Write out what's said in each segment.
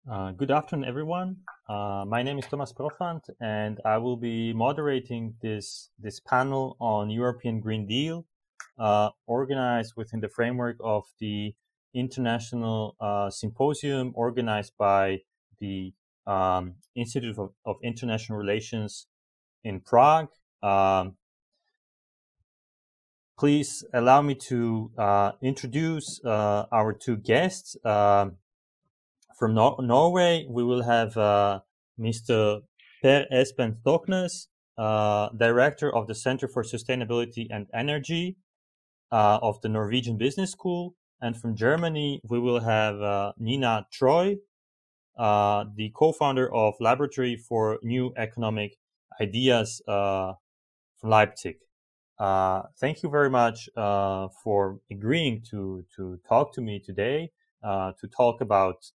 Good afternoon, everyone. My name is Tomas Profant, and I will be moderating this panel on European Green Deal, organized within the framework of the international symposium organized by the Institute of International Relations in Prague. Please allow me to introduce our two guests. From Norway, we will have Mr. Espen Stoknes, Director of the Center for Sustainability and Energy of the Norwegian Business School. And from Germany, we will have Nina Treu, the co-founder of Laboratory for New Economic Ideas from Leipzig. Thank you very much for agreeing to talk to me today. To talk about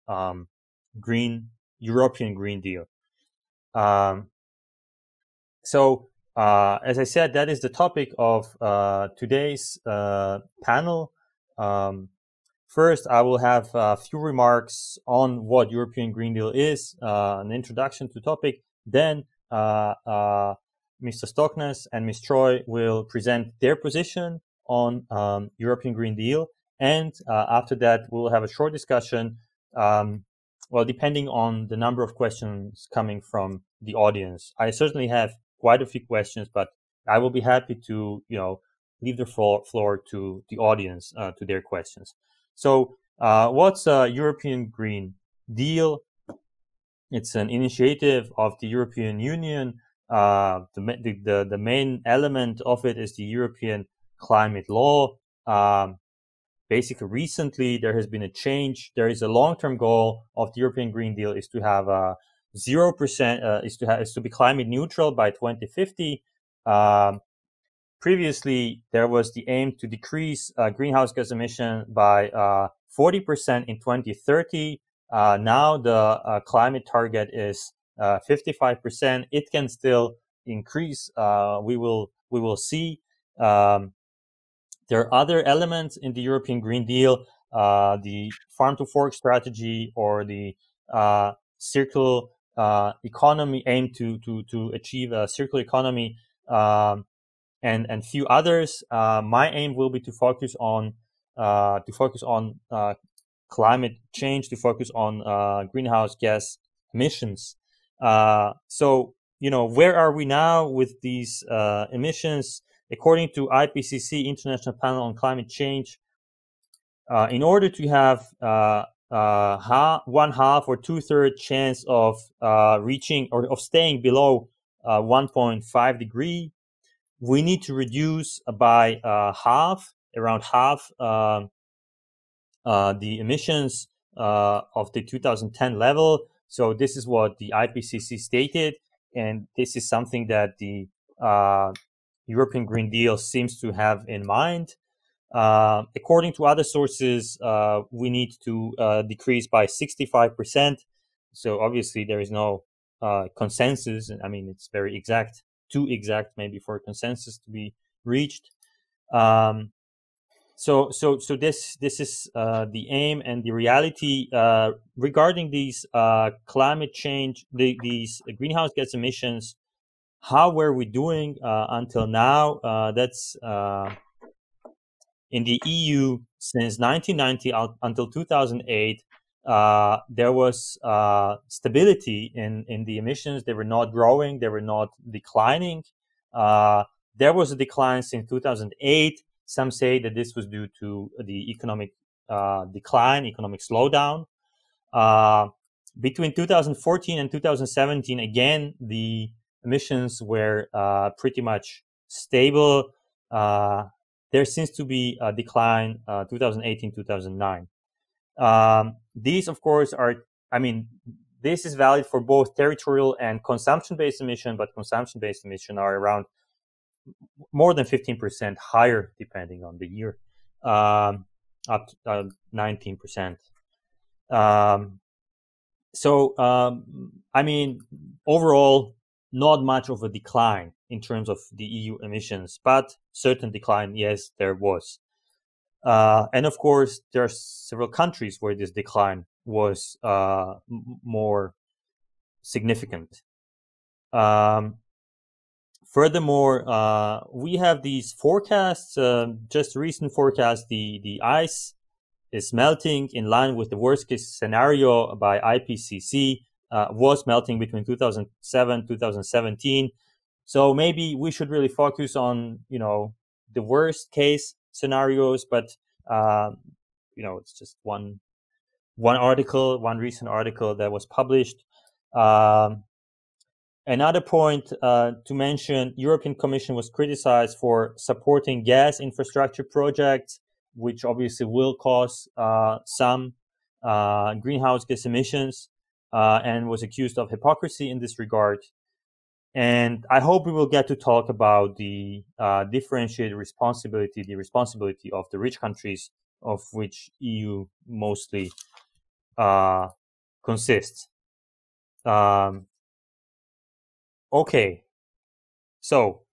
European Green Deal. So, as I said, that is the topic of today's panel. First, I will have a few remarks on what European Green Deal is, an introduction to the topic. Then, Mr. Stoknes and Ms. Treu will present their position on European Green Deal. And after that, we'll have a short discussion, depending on the number of questions coming from the audience. I certainly have quite a few questions, but I will be happy to, leave the floor to the audience, to their questions. So what's a European Green Deal? It's an initiative of the European Union. The main element of it is the European climate law. Basically, recently there has been a change. There is a long-term goal of the European Green Deal is to have 0% is to be climate neutral by 2050. Previously, there was the aim to decrease greenhouse gas emission by 40% in 2030. Now the climate target is 55%. It can still increase. We will see. There are other elements in the European Green Deal, the farm to fork strategy or the circular economy aim to achieve a circular economy, and few others. My aim will be to focus on climate change, to focus on greenhouse gas emissions. So, where are we now with these emissions? According to IPCC, International Panel on Climate Change, in order to have 1/2 or 2/3 chance of reaching or of staying below 1.5 degree, we need to reduce by around half, the emissions of the 2010 level. So this is what the IPCC stated, and this is something that the European Green Deal seems to have in mind. According to other sources, we need to decrease by 65%. So obviously there is no consensus. I mean, it's very exact, too exact maybe for a consensus to be reached. So this is the aim and the reality regarding these climate change, these greenhouse gas emissions. How were we doing until now? That's in the EU since 1990 until 2008. There was stability in the emissions. They were not growing. They were not declining. There was a decline since 2008. Some say that this was due to the economic decline, economic slowdown. Between 2014 and 2017, again, the emissions were pretty much stable. There seems to be a decline 2018, 2009. These, of course, this is valid for both territorial and consumption-based emission, but consumption-based emission are around more than 15% higher, depending on the year, up to 19%. Overall, not much of a decline in terms of the EU emissions, but certain decline, yes, there was. And of course, there are several countries where this decline was more significant. Furthermore, we have these forecasts, just recent forecasts, the ice is melting in line with the worst case scenario by IPCC, was melting between 2007, 2017. So maybe we should really focus on, the worst case scenarios, but, it's just one recent article that was published. Another point to mention, European Commission was criticized for supporting gas infrastructure projects, which obviously will cause some greenhouse gas emissions, and was accused of hypocrisy in this regard. And I hope we will get to talk about the differentiated responsibility, the responsibility of the rich countries, of which EU mostly consists. Okay, so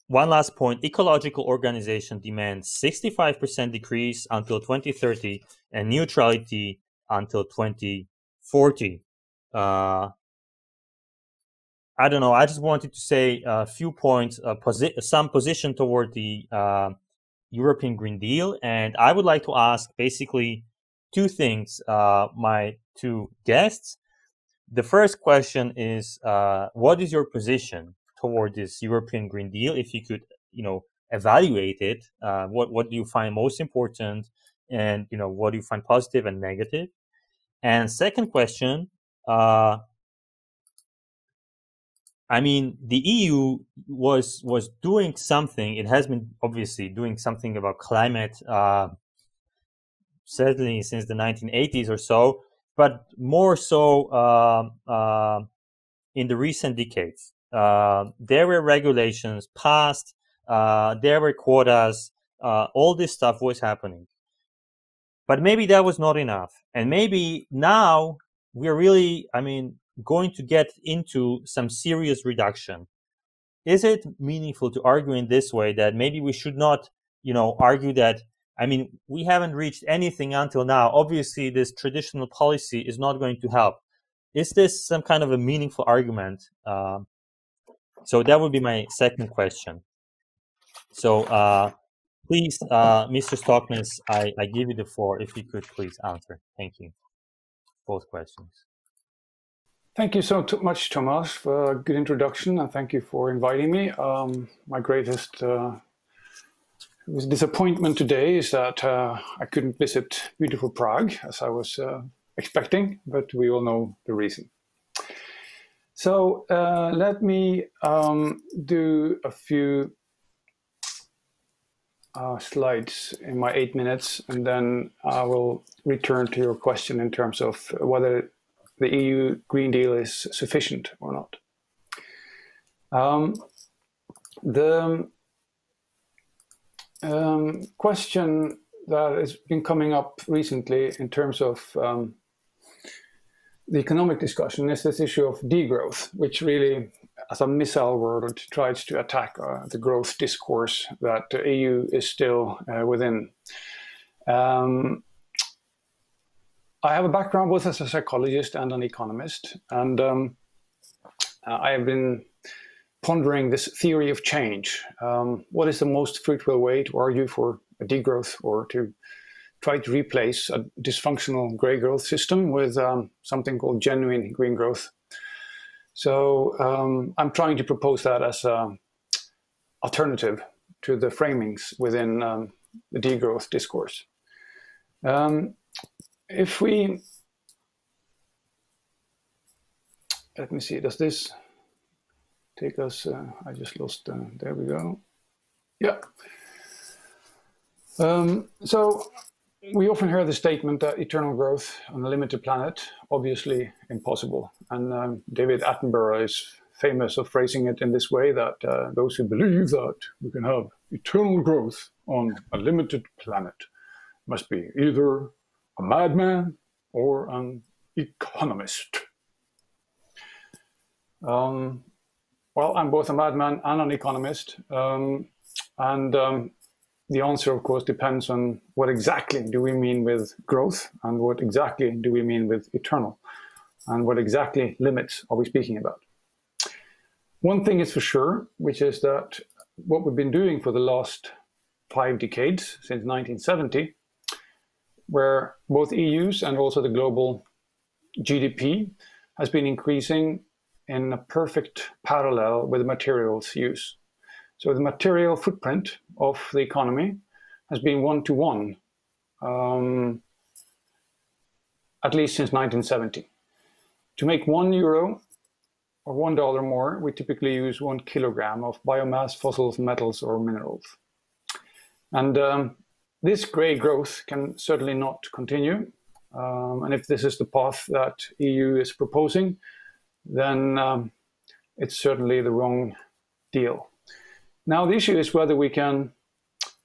one last point. Ecological organization demands 65% decrease until 2030 and neutrality until 2040. I don't know. I just wanted to say a few points, some position toward the European Green Deal. And I would like to ask basically two things, my two guests. The first question is, what is your position toward this European Green Deal? If you could, evaluate it, what do you find most important, and what do you find positive and negative? And second question, the EU was doing something. It has been obviously doing something about climate, certainly since the 1980s or so, but more so in the recent decades. There were regulations passed, there were quotas, all this stuff was happening. But maybe that was not enough. And maybe now we're really, going to get into some serious reduction. Is it meaningful to argue in this way that maybe we should not, argue that, we haven't reached anything until now. Obviously, this traditional policy is not going to help. Is this some kind of a meaningful argument? So that would be my second question. So please, Mr. Stoknes, I give you the floor if you could please answer. Thank you. Both questions. Thank you so much, Tomas, for a good introduction, and thank you for inviting me. My greatest disappointment today is that I couldn't visit beautiful Prague as I was expecting, but we all know the reason. So let me do a few slides in my 8 minutes, and then I will return to your question in terms of whether the EU Green Deal is sufficient or not. The question that has been coming up recently in terms of the economic discussion is this issue of degrowth, which really, as a missile word, tries to attack the growth discourse that the EU is still within. I have a background both as a psychologist and an economist, and I have been pondering this theory of change. What is the most fruitful way to argue for a degrowth or to try to replace a dysfunctional grey growth system with something called genuine green growth? So I'm trying to propose that as an alternative to the framings within the degrowth discourse. If we, let me see, does this take us, I just lost, there we go. Yeah. So we often hear the statement that eternal growth on a limited planet, obviously impossible. And David Attenborough is famous of phrasing it in this way, that those who believe that we can have eternal growth on a limited planet must be either a madman or an economist. Well, I'm both a madman and an economist. the answer, of course, depends on what exactly do we mean with growth, and what exactly do we mean with eternal, and what exactly limits are we speaking about. One thing is for sure, which is that what we've been doing for the last 5 decades, since 1970, where both EU's and also the global GDP has been increasing in a perfect parallel with the materials use. So the material footprint of the economy has been 1-to-1, at least since 1970. To make €1 or $1 more, we typically use 1 kilogram of biomass, fossils, metals, or minerals. And this gray growth can certainly not continue. And if this is the path that EU is proposing, then it's certainly the wrong deal. Now, the issue is whether we can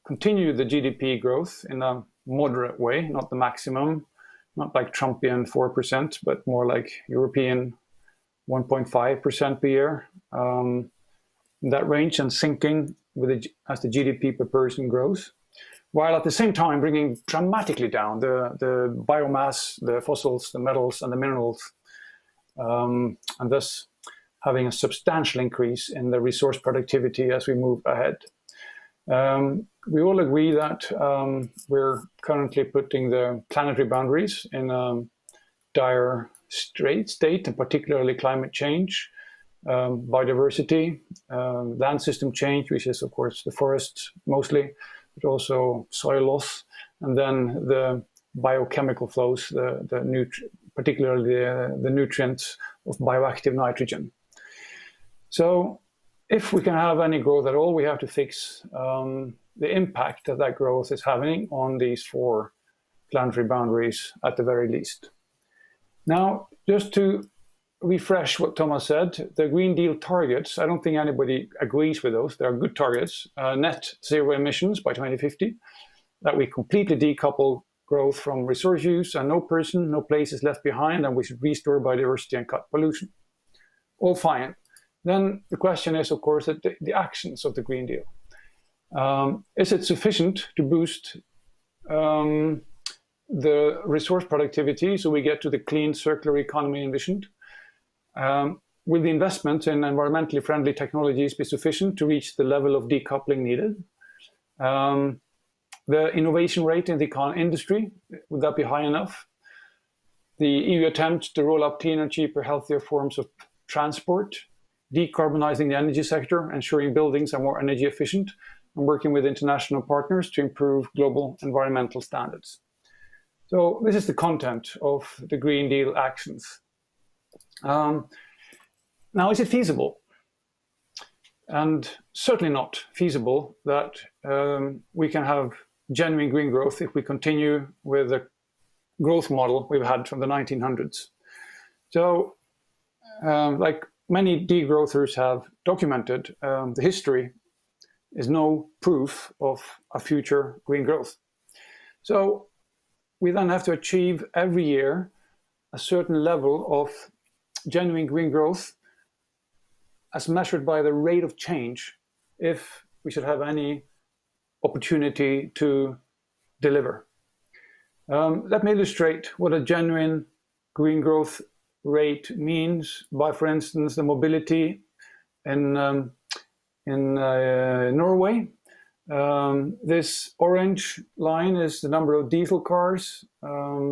continue the GDP growth in a moderate way, not the maximum, not like Trumpian 4%, but more like European 1.5% per year, in that range, and sinking with as the GDP per person grows, while at the same time bringing dramatically down the biomass, the fossils, the metals, and the minerals, and thus having a substantial increase in the resource productivity as we move ahead. We all agree that we're currently putting the planetary boundaries in a dire state, and particularly climate change, biodiversity, land system change, which is of course the forests mostly, but also soil loss, and then the biochemical flows, particularly the nutrients of bioactive nitrogen. So if we can have any growth at all, we have to fix the impact that that growth is having on these 4 planetary boundaries at the very least. Now, just to refresh what Tomas said, the Green Deal targets, I don't think anybody agrees with those. They are good targets. Net zero emissions by 2050, that we completely decouple growth from resource use, and no person, no place is left behind, and we should restore biodiversity and cut pollution. All fine. Then the question is, of course, that the actions of the Green Deal. Is it sufficient to boost the resource productivity so we get to the clean circular economy envisioned? Will the investment in environmentally friendly technologies be sufficient to reach the level of decoupling needed? The innovation rate in the industry, would that be high enough? The EU attempt to roll up cleaner, cheaper, healthier forms of transport, decarbonizing the energy sector, ensuring buildings are more energy efficient, and working with international partners to improve global environmental standards. So this is the content of the Green Deal actions. Now, is it feasible? And certainly not feasible that we can have genuine green growth if we continue with the growth model we've had from the 1900s. So, like many degrowthers have documented, the history is no proof of a future green growth. So we then have to achieve every year a certain level of genuine green growth as measured by the rate of change if we should have any opportunity to deliver. Let me illustrate what a genuine green growth rate means by, for instance, the mobility in Norway. This orange line is the number of diesel cars.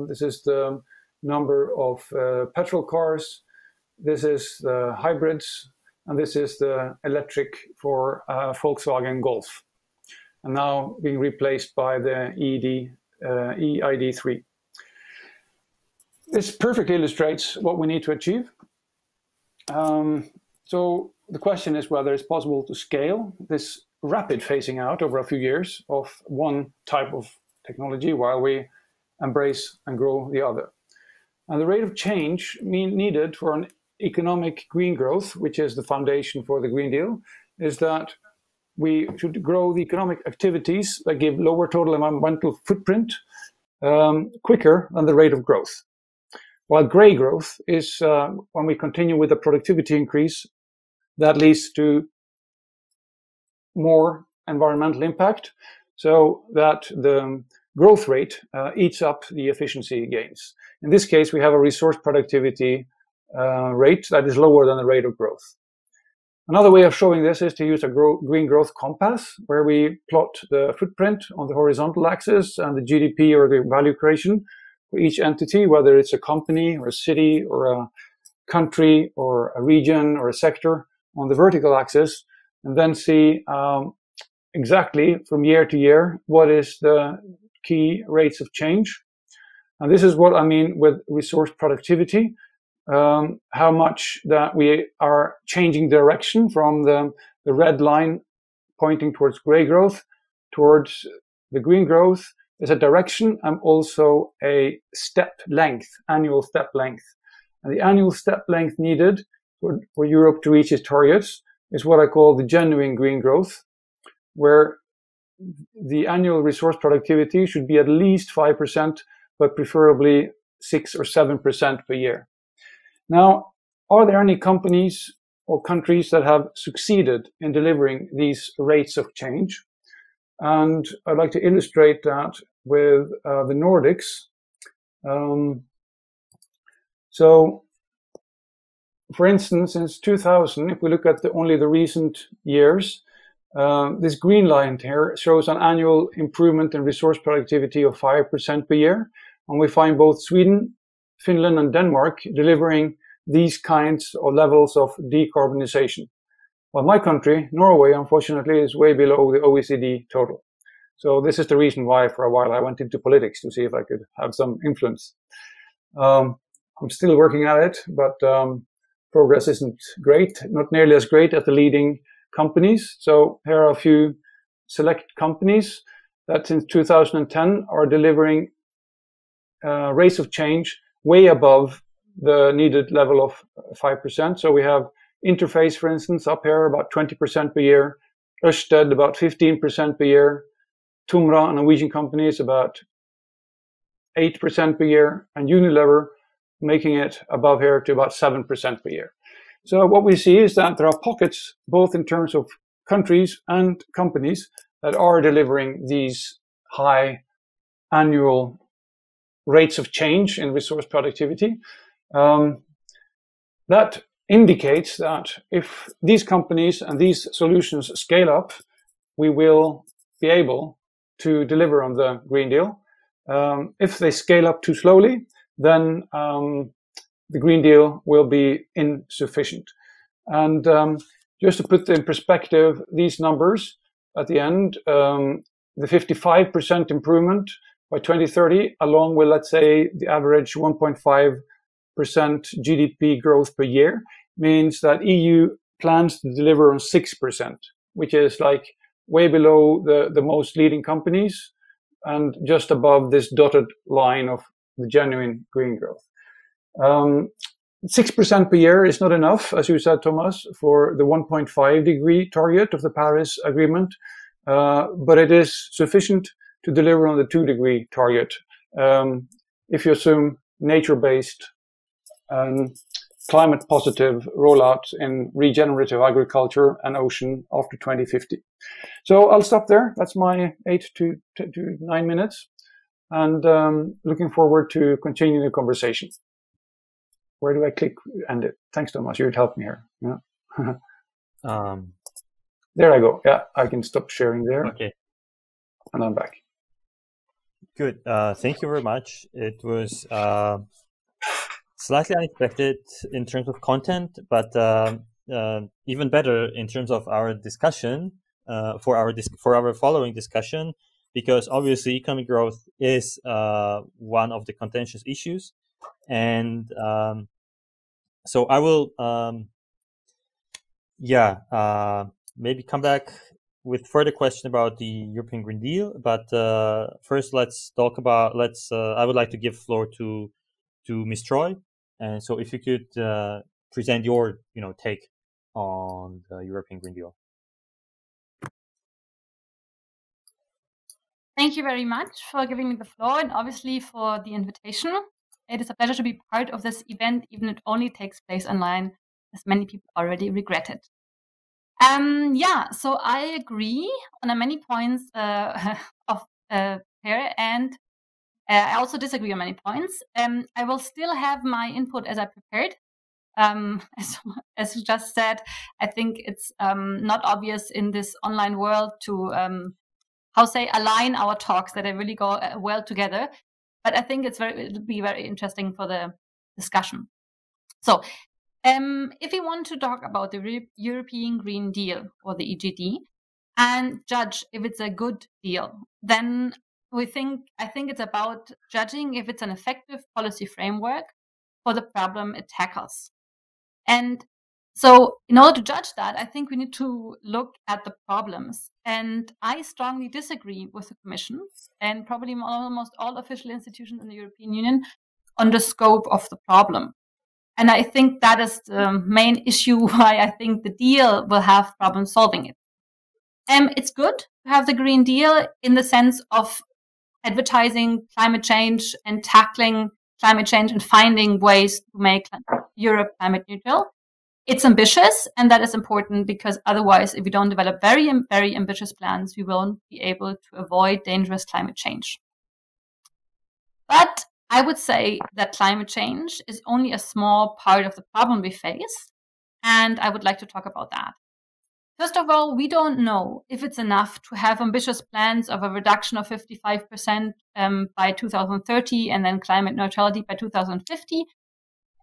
This is the number of petrol cars. This is the hybrids, and this is the electric for Volkswagen Golf, and now being replaced by the EID3. This perfectly illustrates what we need to achieve. So the question is whether it's possible to scale this rapid phasing out over a few years of one type of technology while we embrace and grow the other. And the rate of change needed for an economic green growth, which is the foundation for the Green Deal, is that we should grow the economic activities that give lower total environmental footprint quicker than the rate of growth. While gray growth is when we continue with the productivity increase that leads to more environmental impact. so that the growth rate eats up the efficiency gains. In this case, we have a resource productivity rate that is lower than the rate of growth. Another way of showing this is to use a green growth compass, where we plot the footprint on the horizontal axis and the GDP or the value creation for each entity, whether it's a company or a city or a country or a region or a sector on the vertical axis, and then see exactly from year to year what is the key rates of change. And this is what I mean with resource productivity. How much that we are changing direction from the red line pointing towards gray growth towards the green growth is a direction and also a step length, annual step length. And the annual step length needed for Europe to reach its targets is what I call the genuine green growth, where the annual resource productivity should be at least 5%, but preferably 6 or 7% per year. Now, are there any companies or countries that have succeeded in delivering these rates of change? And I'd like to illustrate that with the Nordics. So, for instance, since 2000, if we look at only the recent years, this green line here shows an annual improvement in resource productivity of 5% per year. And we find both Sweden, Finland, and Denmark delivering these kinds of levels of decarbonization. Well, my country, Norway, unfortunately, is way below the OECD total. So this is the reason why, for a while, I went into politics to see if I could have some influence. I'm still working at it, but progress isn't great, not nearly as great as the leading companies. So here are a few select companies that since 2010 are delivering rates of change way above the needed level of 5%. So we have Interface, for instance, up here about 20% per year, Ørsted about 15% per year, Tomra, a Norwegian company, is about 8% per year, and Unilever making it above here to about 7% per year. So what we see is that there are pockets, both in terms of countries and companies, that are delivering these high annual rates of change in resource productivity. That indicates that if these companies and these solutions scale up, we will be able to deliver on the Green Deal. If they scale up too slowly, then the Green Deal will be insufficient. And just to put in perspective these numbers at the end, the 55% improvement by 2030, along with, let's say, the average 1.5% GDP growth per year, means that EU plans to deliver on 6%, which is like way below the most leading companies and just above this dotted line of the genuine green growth. 6% per year is not enough, as you said, Tomas, for the 1.5 degree target of the Paris Agreement, but it is sufficient to deliver on the 2 degree target if you assume nature-based climate positive rollout in regenerative agriculture and ocean after 2050. So I'll stop there. That's my 8 to 9 minutes, and looking forward to continuing the conversation. Where do I click end it? Thanks, Tomas. You'd help me here. Yeah. There I go. Yeah, I can stop sharing there. Okay. And I'm back. Good. Thank you very much. It was slightly unexpected in terms of content, but even better in terms of our discussion for our following discussion, because obviously economic growth is one of the contentious issues, and so I will maybe come back with further question about the European Green Deal, but first let's talk about I would like to give floor to Ms. Treu, and so if you could present your take on the European Green Deal. Thank you very much for giving me the floor and obviously for the invitation. It is a pleasure to be part of this event, even if it only takes place online, as many people already regretted. So I agree on many points of here, and I also disagree on many points. I will still have my input as I prepared. As you just said, I think it's not obvious in this online world to align our talks that they really go well together. But I think it'll be very interesting for the discussion. So, if we want to talk about the European Green Deal, or the EGD, and judge if it's a good deal, then I think it's about judging if it's an effective policy framework for the problem it tackles. And so in order to judge that, I think we need to look at the problems. And I strongly disagree with the Commission and probably almost all official institutions in the European Union on the scope of the problem. And I think that is the main issue why I think the deal will have problems solving it. It's good to have the Green Deal in the sense of advertising climate change and tackling climate change and finding ways to make Europe climate neutral. It's ambitious, and that is important because otherwise, if we don't develop very, very ambitious plans, we won't be able to avoid dangerous climate change. But I would say that climate change is only a small part of the problem we face, and I would like to talk about that. First of all, we don't know if it's enough to have ambitious plans of a reduction of 55% by 2030 and then climate neutrality by 2050,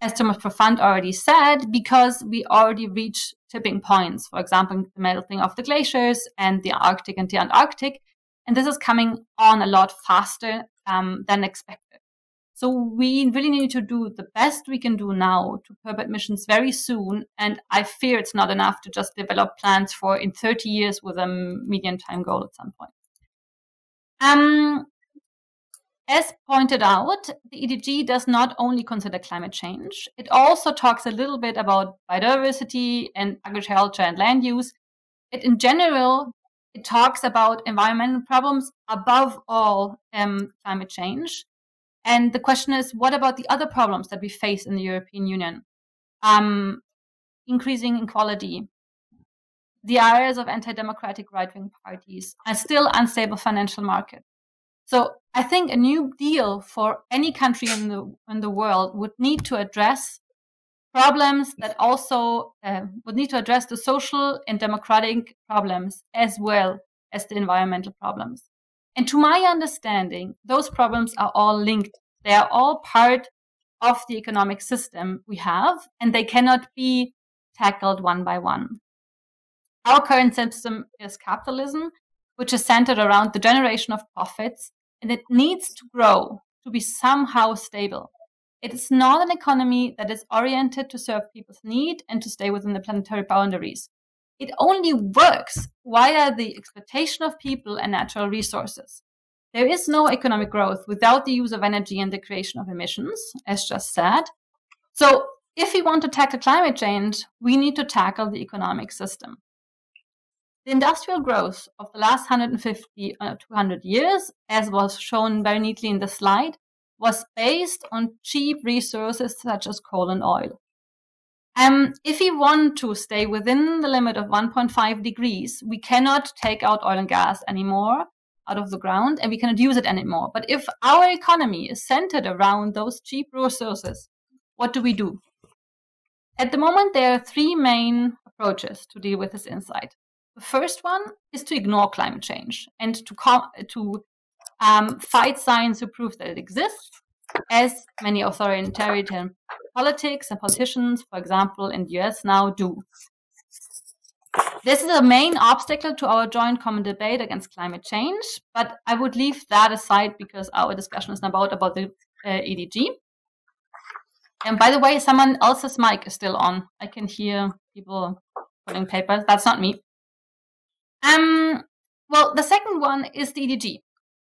as Tomas Profant already said, because we already reached tipping points, for example, the melting of the glaciers and the Arctic and the Antarctic, and this is coming on a lot faster than expected. So we really need to do the best we can do now to curb emissions very soon. And I fear it's not enough to just develop plans for in 30 years with a medium time goal at some point. As pointed out, the EDG does not only consider climate change. It also talks a little bit about biodiversity and agriculture and land use. In general, it talks about environmental problems above all climate change. And the question is, what about the other problems that we face in the European Union? Increasing inequality, the areas of anti-democratic right-wing parties, and still unstable financial market. So I think a new deal for any country in the world would need to address problems that also would need to address the social and democratic problems as well as the environmental problems. And to my understanding, those problems are all linked. They are all part of the economic system we have, and they cannot be tackled one by one. Our current system is capitalism, which is centered around the generation of profits, and it needs to grow to be somehow stable. It is not an economy that is oriented to serve people's need and to stay within the planetary boundaries. It only works via the exploitation of people and natural resources. There is no economic growth without the use of energy and the creation of emissions, as just said. So if we want to tackle climate change, we need to tackle the economic system. The industrial growth of the last 150 or 200 years, as was shown very neatly in the slide, was based on cheap resources such as coal and oil. If we want to stay within the limit of 1.5 degrees, we cannot take out oil and gas anymore out of the ground, and we cannot use it anymore. But if our economy is centered around those cheap resources, what do we do? At the moment, there are three main approaches to deal with this insight. The first one is to ignore climate change and to fight science to prove that it exists, as many authoritarian politics and politicians, for example, in the US now do. This is a main obstacle to our joint common debate against climate change, but I would leave that aside because our discussion is about the EDG. And by the way, someone else's mic is still on. I can hear people putting papers. That's not me. Well, the second one is the EDG.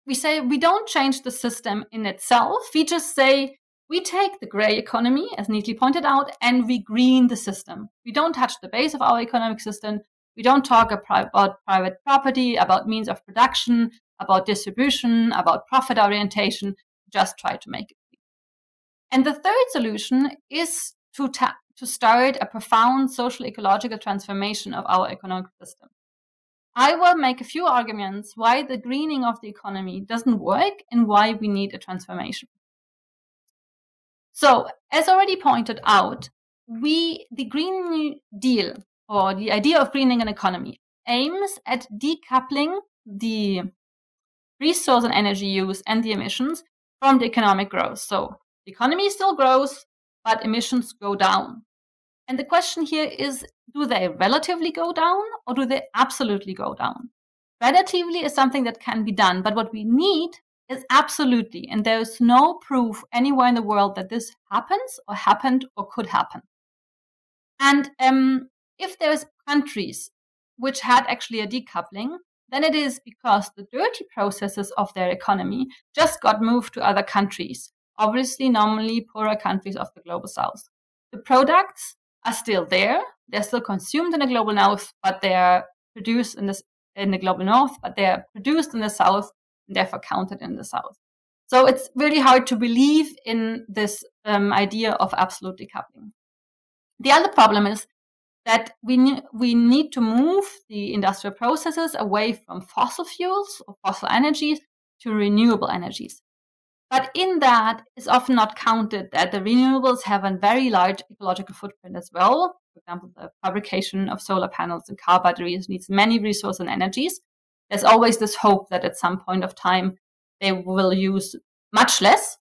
We say we don't change the system in itself. We just say we take the gray economy, as neatly pointed out, and we green the system. We don't touch the base of our economic system. We don't talk about private property, about means of production, about distribution, about profit orientation. Just try to make it. And the third solution is to to start a profound social ecological transformation of our economic system. I will make a few arguments why the greening of the economy doesn't work and why we need a transformation. So, as already pointed out, the Green New Deal, or the idea of greening an economy, aims at decoupling the resource and energy use and the emissions from the economic growth. So the economy still grows, but emissions go down. And the question here is, do they relatively go down or do they absolutely go down? Relatively is something that can be done, but what we need is absolutely, and there is no proof anywhere in the world that this happens or happened or could happen. And if there's countries which had actually a decoupling, then it is because the dirty processes of their economy just got moved to other countries, obviously normally poorer countries of the global south. The products are still there, they're still consumed in the global north, but they're produced in the global north, but they're produced in the south and therefore counted in the south. So it's really hard to believe in this idea of absolute decoupling. The other problem is that we need to move the industrial processes away from fossil fuels or fossil energies to renewable energies. But in that, it's often not counted that the renewables have a very large ecological footprint as well. For example, the fabrication of solar panels and car batteries needs many resources and energies. There's always this hope that at some point of time, they will use much less.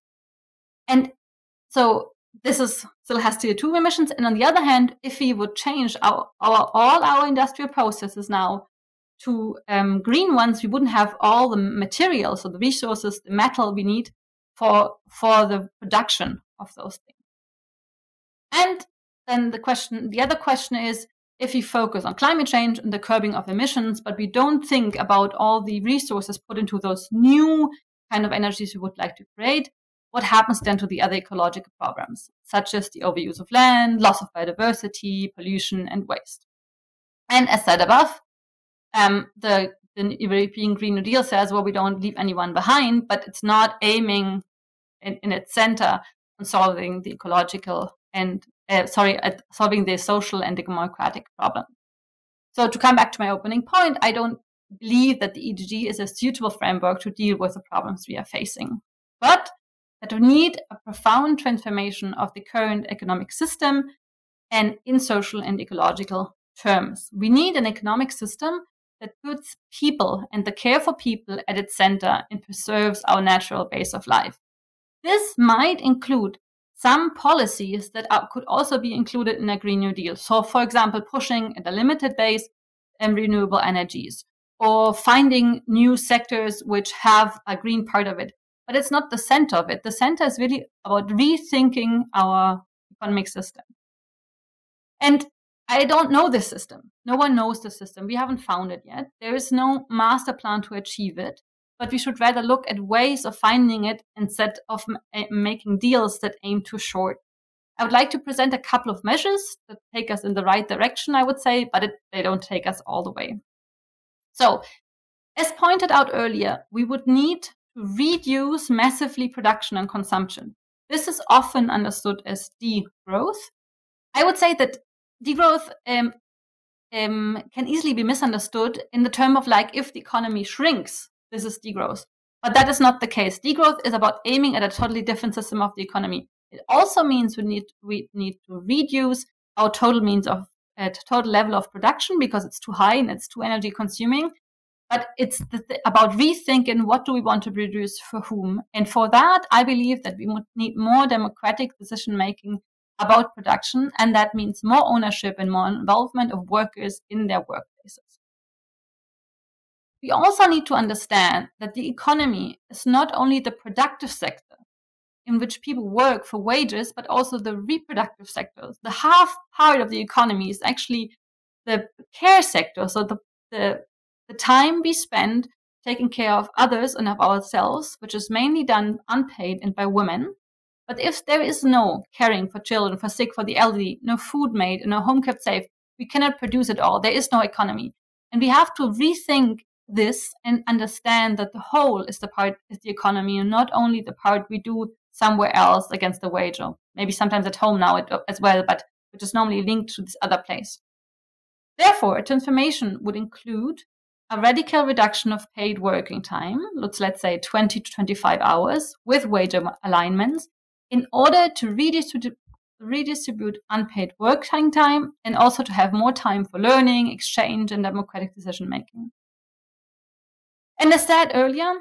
And so this still has CO2 emissions. And on the other hand, if we would change all our industrial processes now to green ones, we wouldn't have all the materials, so the resources, the metal we need for the production of those things. And then the other question is, if we focus on climate change and the curbing of emissions, but we don't think about all the resources put into those new kind of energies we would like to create, what happens then to the other ecological problems, such as the overuse of land, loss of biodiversity, pollution, and waste? And as said above, the European Green New Deal says, well, we don't leave anyone behind, but it's not aiming in its center on solving the ecological and solving the social and democratic problem. So to come back to my opening point, I don't believe that the EGG is a suitable framework to deal with the problems we are facing, but that we need a profound transformation of the current economic system and in social and ecological terms. We need an economic system that puts people and the care for people at its center and preserves our natural base of life. This might include some policies that could also be included in a Green New Deal. So, for example, pushing at a limited base renewable energies or finding new sectors which have a green part of it. But it's not the center of it. The center is really about rethinking our economic system. And I don't know this system. No one knows the system. We haven't found it yet. There is no master plan to achieve it. But we should rather look at ways of finding it instead of making deals that aim too short. I would like to present a couple of measures that take us in the right direction, I would say, but they don't take us all the way. So, as pointed out earlier, we would need to reduce massively production and consumption. This is often understood as degrowth. I would say that degrowth can easily be misunderstood in the term of like, if the economy shrinks, this is degrowth. But that is not the case. Degrowth is about aiming at a totally different system of the economy. It also means we need to reduce our total level of production because it's too high and it's too energy consuming. But it's about rethinking what do we want to produce for whom. And for that, I believe that we would need more democratic decision making about production. And that means more ownership and more involvement of workers in their workplaces. We also need to understand that the economy is not only the productive sector in which people work for wages, but also the reproductive sectors. The half part of the economy is actually the care sector. So the time we spend taking care of others and of ourselves, which is mainly done unpaid and by women. But if there is no caring for children, for sick, for the elderly, no food made, no home kept safe, we cannot produce it all. There is no economy. And we have to rethink this and understand that the whole is the economy and not only the part we do somewhere else against the wage, or maybe sometimes at home now as well, but which is normally linked to this other place. Therefore, a transformation would include a radical reduction of paid working time, let's say 20 to 25 hours, with wage alignments, in order to redistribute unpaid working time and also to have more time for learning, exchange, and democratic decision-making. And as said earlier,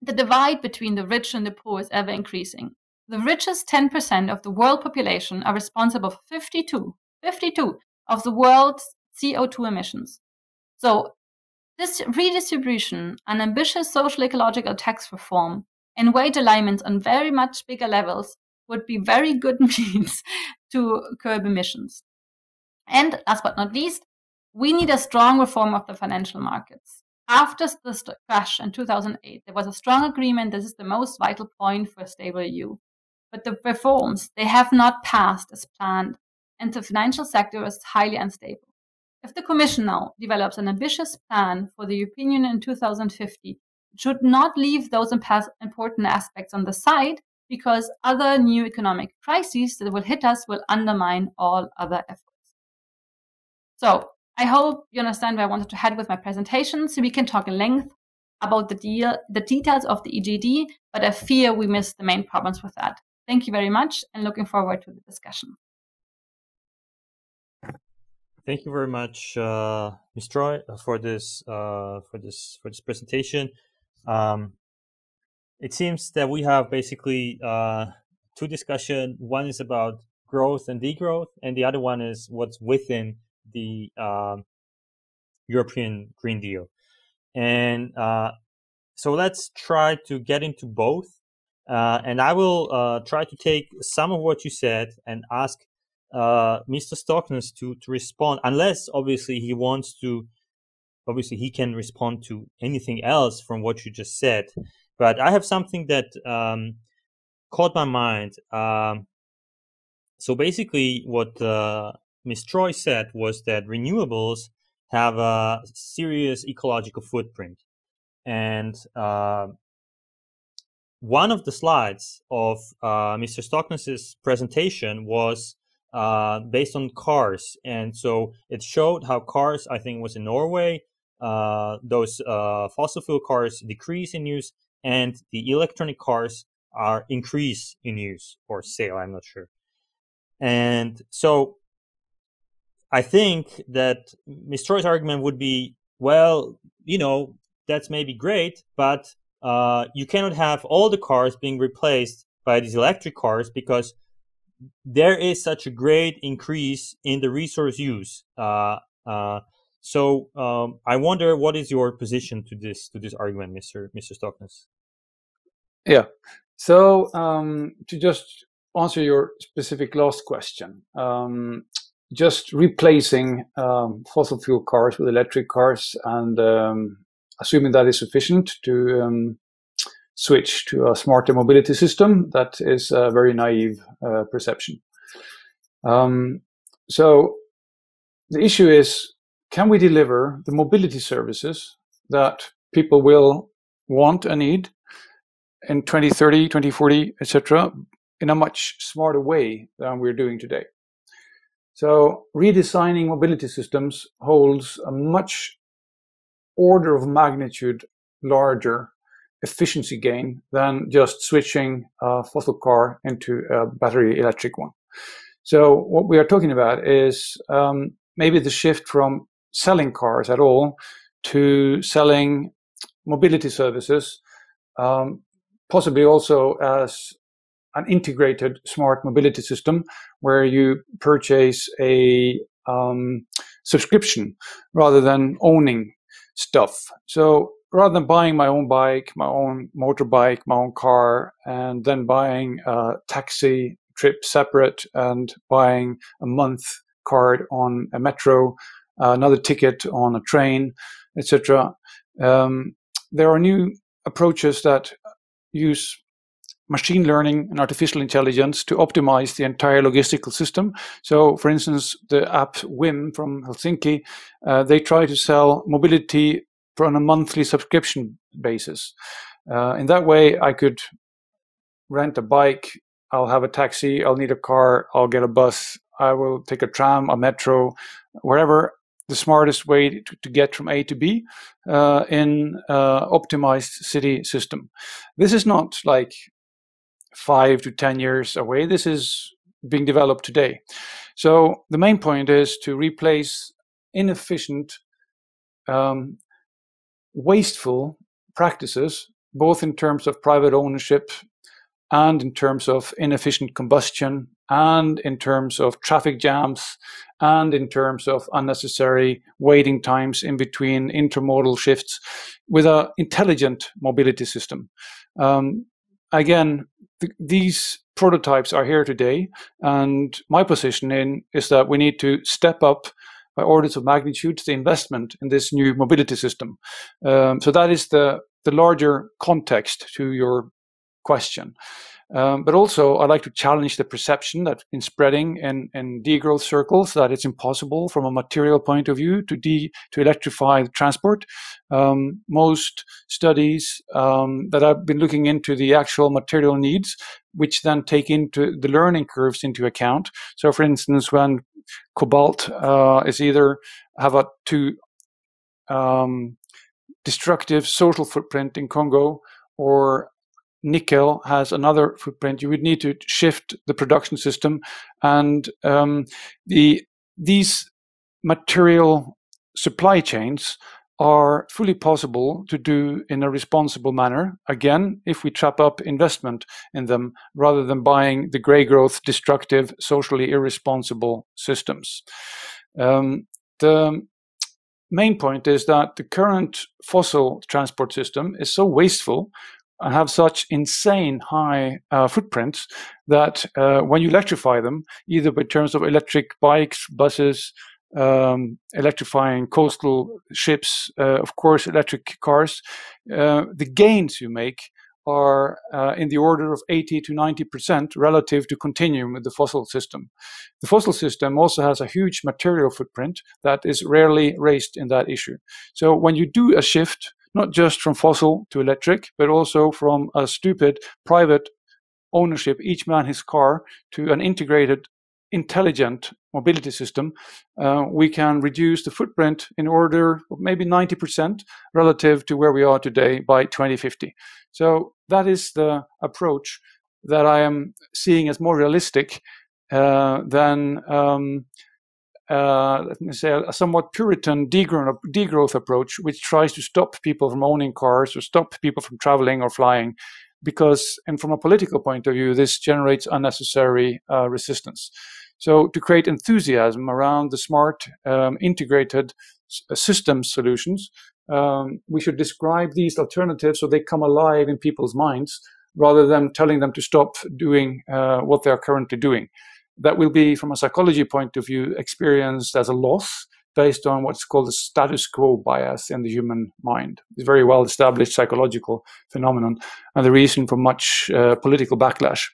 the divide between the rich and the poor is ever increasing. The richest 10% of the world population are responsible for 52 of the world's CO2 emissions. So this redistribution, an ambitious social ecological tax reform, and wage alignments on very much bigger levels would be very good means to curb emissions. And last but not least, we need a strong reform of the financial markets. After the crash in 2008, there was a strong agreement this is the most vital point for a stable EU. But the reforms, they have not passed as planned, and the financial sector is highly unstable. If the Commission now develops an ambitious plan for the European Union in 2050, it should not leave those important aspects on the side, because other new economic crises that will hit us will undermine all other efforts. So I hope you understand where I wanted to head with my presentation, so we can talk at length about the details of the EGD, but I fear we missed the main problems with that. Thank you very much, and looking forward to the discussion. Thank you very much, Ms. Treu, for this presentation. It seems that we have basically two discussions. One is about growth and degrowth, and the other one is what's within the European Green Deal. And so let's try to get into both. And I will try to take some of what you said and ask Mr. Stoknes to respond, unless obviously he wants to. Obviously, he can respond to anything else from what you just said. But I have something that caught my mind. So basically, what Ms. Treu said was that renewables have a serious ecological footprint. And one of the slides of Mr. Stoknes' presentation was based on cars. And so it showed how cars, I think it was in Norway, those fossil fuel cars decrease in use, and the electronic cars are increase in use or sale, I'm not sure. And so I think that Ms. Treu's argument would be, well, you know, that's maybe great, but you cannot have all the cars being replaced by these electric cars because there is such a great increase in the resource use. So I wonder, what is your position to this argument, Mr. Stoknes? Yeah. So to just answer your specific last question, just replacing fossil fuel cars with electric cars and assuming that is sufficient to switch to a smarter mobility system, that is a very naive perception. So the issue is, can we deliver the mobility services that people will want and need in 2030, 2040, etc., in a much smarter way than we're doing today? So redesigning mobility systems holds a much order of magnitude larger efficiency gain than just switching a fossil car into a battery electric one. So what we are talking about is maybe the shift from selling cars at all to selling mobility services, possibly also as an integrated smart mobility system where you purchase a subscription rather than owning stuff. So rather than buying my own bike, my own motorbike, my own car, and then buying a taxi trip separate and buying a month card on a metro, another ticket on a train, etc. There are new approaches that use machine learning and artificial intelligence to optimize the entire logistical system. So, for instance, the app WIM from Helsinki, they try to sell mobility on a monthly subscription basis. In that way, I could rent a bike, I'll have a taxi, I'll need a car, I'll get a bus, I will take a tram, a metro, wherever the smartest way to get from A to B in optimized city system. This is not like 5 to 10 years away. This is being developed today. So the main point is to replace inefficient, wasteful practices, both in terms of private ownership and in terms of inefficient combustion and in terms of traffic jams and in terms of unnecessary waiting times in between intermodal shifts, with an intelligent mobility system. Again, these prototypes are here today, and my position is that we need to step up by orders of magnitude the investment in this new mobility system. So that is the larger context to your question. But also, I'd like to challenge the perception that's been spreading in degrowth circles that it's impossible from a material point of view to electrify transport. Most studies that I've been looking into the actual material needs, which then take into the learning curves into account. So, for instance, when cobalt is either have a too destructive social footprint in Congo, or nickel has another footprint, you would need to shift the production system, and these material supply chains are fully possible to do in a responsible manner, again, if we trap up investment in them rather than buying the grey growth, destructive, socially irresponsible systems. The main point is that the current fossil transport system is so wasteful and have such insane high footprints that when you electrify them, either in terms of electric bikes, buses, electrifying coastal ships, of course, electric cars, the gains you make are in the order of 80 to 90% relative to continuing with the fossil system. The fossil system also has a huge material footprint that is rarely raised in that issue. So when you do a shift, not just from fossil to electric, but also from a stupid private ownership, each man his car, to an integrated, intelligent mobility system, we can reduce the footprint in order of maybe 90% relative to where we are today by 2050. So that is the approach that I am seeing as more realistic than let me say, a somewhat Puritan degrowth approach, which tries to stop people from owning cars or stop people from traveling or flying, because, and from a political point of view, this generates unnecessary resistance. So to create enthusiasm around the smart, integrated system solutions, we should describe these alternatives so they come alive in people's minds, rather than telling them to stop doing what they are currently doing. That will be, from a psychology point of view, experienced as a loss based on what's called the status quo bias in the human mind. It's a very well-established psychological phenomenon, and the reason for much political backlash.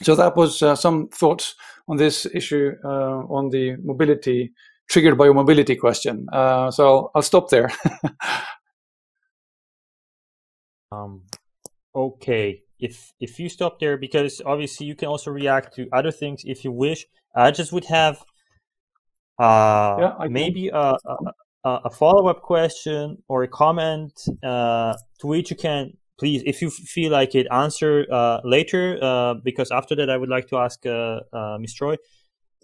So that was some thoughts on this issue, on the mobility, triggered by your mobility question. So I'll stop there. Okay. If you stop there, because obviously you can also react to other things if you wish. I just would have maybe a follow-up question or a comment to which you can, please, if you feel like it, answer later, because after that I would like to ask Ms. Treu.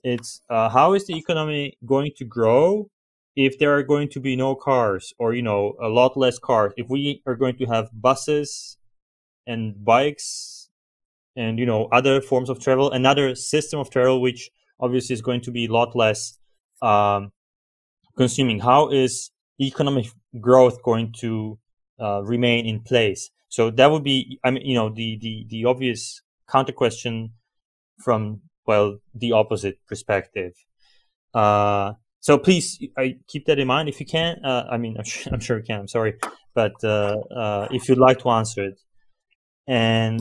It's how is the economy going to grow if there are going to be no cars, or, you know, a lot less cars? If we are going to have buses and bikes and, you know, other forms of travel, another system of travel, which obviously is going to be a lot less consuming, how is economic growth going to remain in place? So that would be, I mean, you know, the obvious counter question from, well, the opposite perspective. So please, keep that in mind if you can. I mean, I'm sure you can. I'm sorry, but if you'd like to answer it. And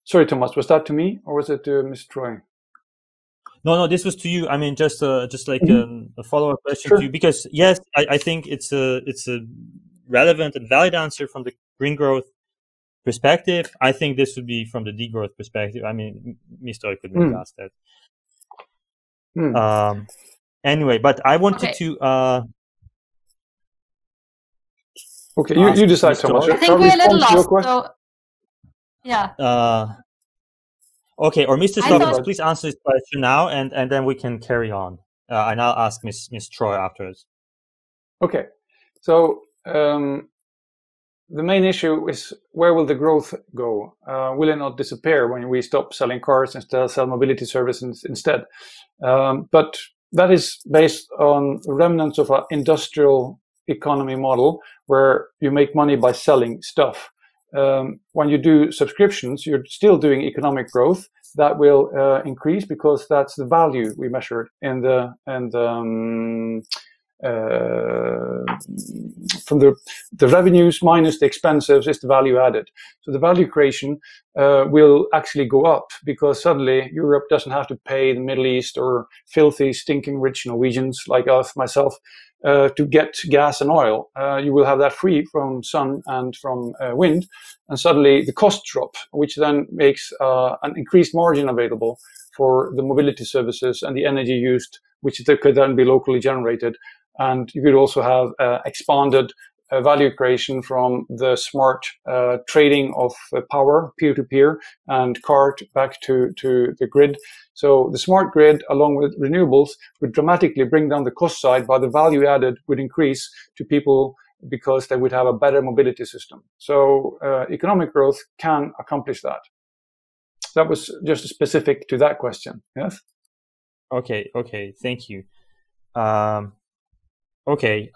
sorry, Tomas, was that to me or was it to Ms. Treu? No, this was to you. I mean, just like a follow-up question to you, because yes, I think it's a relevant and valid answer from the green growth perspective. I think this would be from the degrowth perspective. I mean, Ms. Treu could maybe ask that. Anyway, but I wanted to. Okay, you decide, Tomas. I think we're a little lost. So, yeah. Okay, or Mr. Stoknes, please answer this question now, and then we can carry on. And I'll ask Miss Treu afterwards. Okay, so the main issue is, where will the growth go? Will it not disappear when we stop selling cars and sell mobility services instead? But that is based on remnants of an industrial economy model where you make money by selling stuff. When you do subscriptions, you're still doing economic growth that will increase, because that's the value we measured in the from the revenues minus the expenses is the value added. So the value creation will actually go up, because suddenly Europe doesn't have to pay the Middle East or filthy, stinking rich Norwegians like myself to get gas and oil. You will have that free from sun and from wind, and suddenly the costs drop, which then makes an increased margin available for the mobility services and the energy used, which could then be locally generated. And you could also have expanded value creation from the smart trading of power, peer-to-peer, and cart back to the grid. So the smart grid, along with renewables, would dramatically bring down the cost side, but the value added would increase to people because they would have a better mobility system. So economic growth can accomplish that. That was just specific to that question. Yes? Okay, thank you. Okay,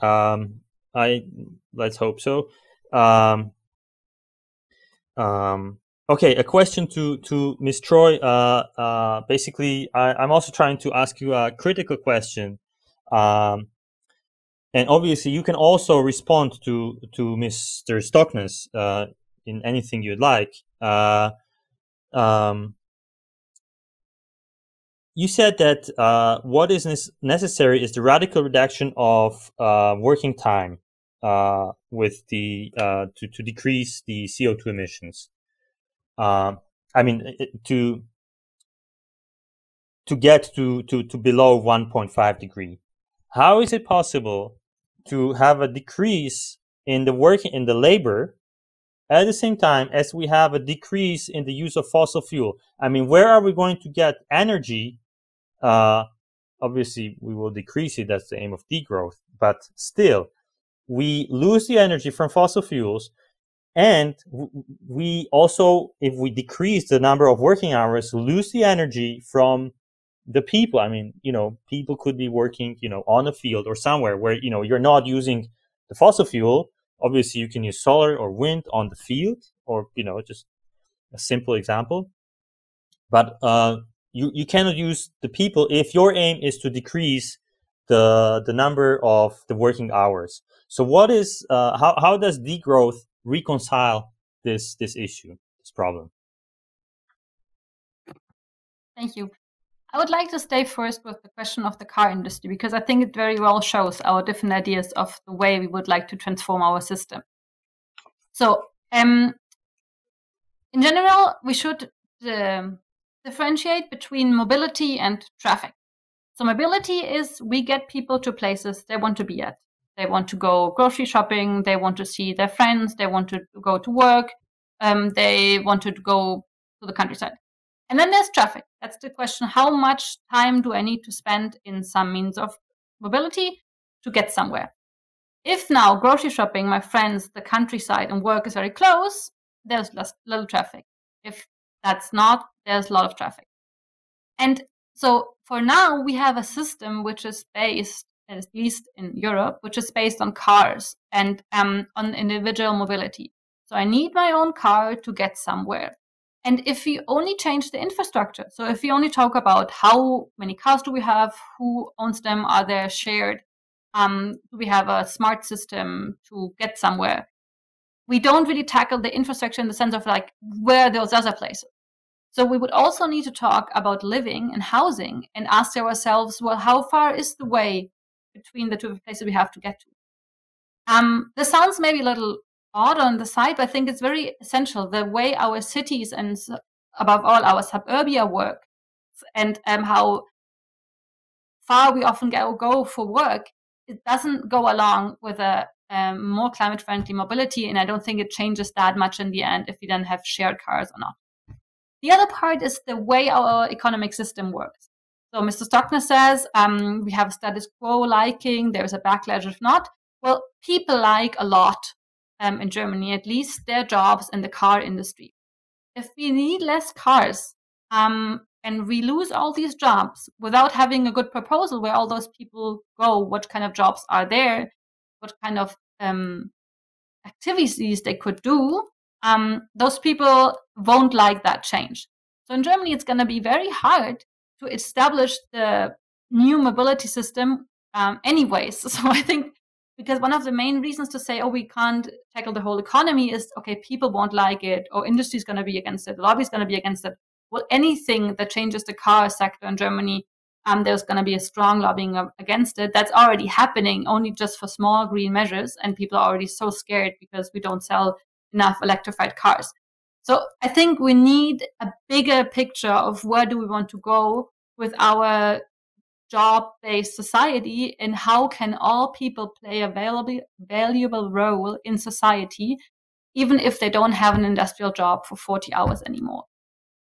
let's hope so. Okay, a question to Ms. Treu. Basically, I'm also trying to ask you a critical question, and obviously you can also respond to Mr. Stoknes in anything you'd like. You said that what is necessary is the radical reduction of working time with the to decrease the CO2 emissions. I mean, to get to below 1.5 degree. How is it possible to have a decrease in the labor at the same time as we have a decrease in the use of fossil fuel? I mean, where are we going to get energy? Obviously, we will decrease it. That's the aim of degrowth. But still, we lose the energy from fossil fuels. And we also, if we decrease the number of working hours, lose the energy from the people. I mean, people could be working, on a field or somewhere where, you're not using the fossil fuel. Obviously, you can use solar or wind on the field, or, just a simple example. But you cannot use the people if your aim is to decrease the number of the working hours. So what is how does degrowth reconcile this issue, this problem? Thank you. I would like to stay first with the question of the car industry, because I think it very well shows our different ideas of the way we would like to transform our system. So, in general, we should differentiate between mobility and traffic. So mobility is we get people to places they want to be at. They want to go grocery shopping, they want to see their friends, they want to go to work, they want to go to the countryside. And then there's traffic. That's the question, how much time do I need to spend in some means of mobility to get somewhere? If now grocery shopping, my friends, the countryside and work is very close, there's little traffic. If that's not, there's a lot of traffic. And so for now, we have a system which is based, at least in Europe, which is based on cars and on individual mobility. So I need my own car to get somewhere. And if we only change the infrastructure, so if we only talk about how many cars do we have, who owns them, are they shared, do we have a smart system to get somewhere, we don't really tackle the infrastructure in the sense of like where are those other places. So we would also need to talk about living and housing and ask ourselves, well, how far is the way between the two places we have to get to? This sounds maybe a little odd on the side, but I think it's very essential, the way our cities and above all our suburbia work, and how far we often go for work, it doesn't go along with a more climate-friendly mobility, and I don't think it changes that much in the end if we then have shared cars or not. The other part is the way our economic system works. So Mr. Stoknes says we have a status quo liking, there's a backlash if not. Well, people like a lot, in Germany at least, their jobs in the car industry. If we need less cars and we lose all these jobs without having a good proposal where all those people go, what kind of jobs are there, what kind of activities they could do, those people won't like that change. So in Germany, it's going to be very hard to establish the new mobility system anyways. So I think because one of the main reasons to say, oh, we can't tackle the whole economy is, okay, people won't like it, or industry is going to be against it, the lobby is going to be against it. Well, anything that changes the car sector in Germany, there's going to be a strong lobbying against it. That's already happening, only just for small green measures, and people are already so scared because we don't sell enough electrified cars. So I think we need a bigger picture of where do we want to go with our job-based society, and how can all people play a valuable role in society, even if they don't have an industrial job for 40 hours anymore.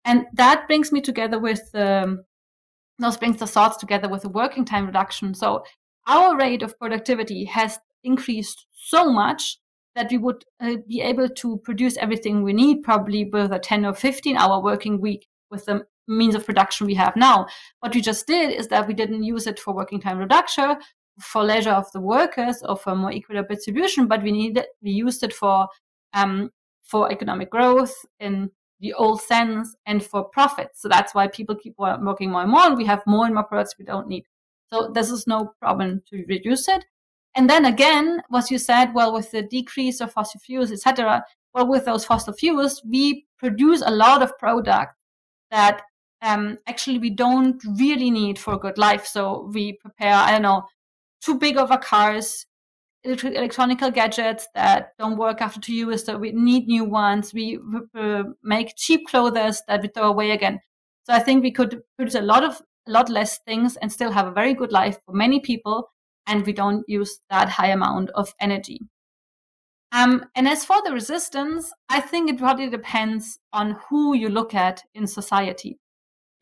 And that brings me together with those brings the thoughts together with the working time reduction. So our rate of productivity has increased so much that we would be able to produce everything we need probably with a 10 or 15-hour working week with the means of production we have now. What we just did is that we didn't use it for working time reduction, for leisure of the workers, or for more equitable distribution, but we used it for economic growth in the old sense and for profit. So that's why people keep working more and more, and we have more and more products we don't need. So this is no problem to reduce it. And then again, what you said, well, with the decrease of fossil fuels, etc., well, with those fossil fuels, we produce a lot of products that actually we don't really need for a good life. So we prepare, too big of a cars, electronic gadgets that don't work after 2 years, so we need new ones. We make cheap clothes that we throw away again. So I think we could produce a lot less things and still have a very good life for many people, and we don't use that high amount of energy. And as for the resistance, I think it probably depends on who you look at in society,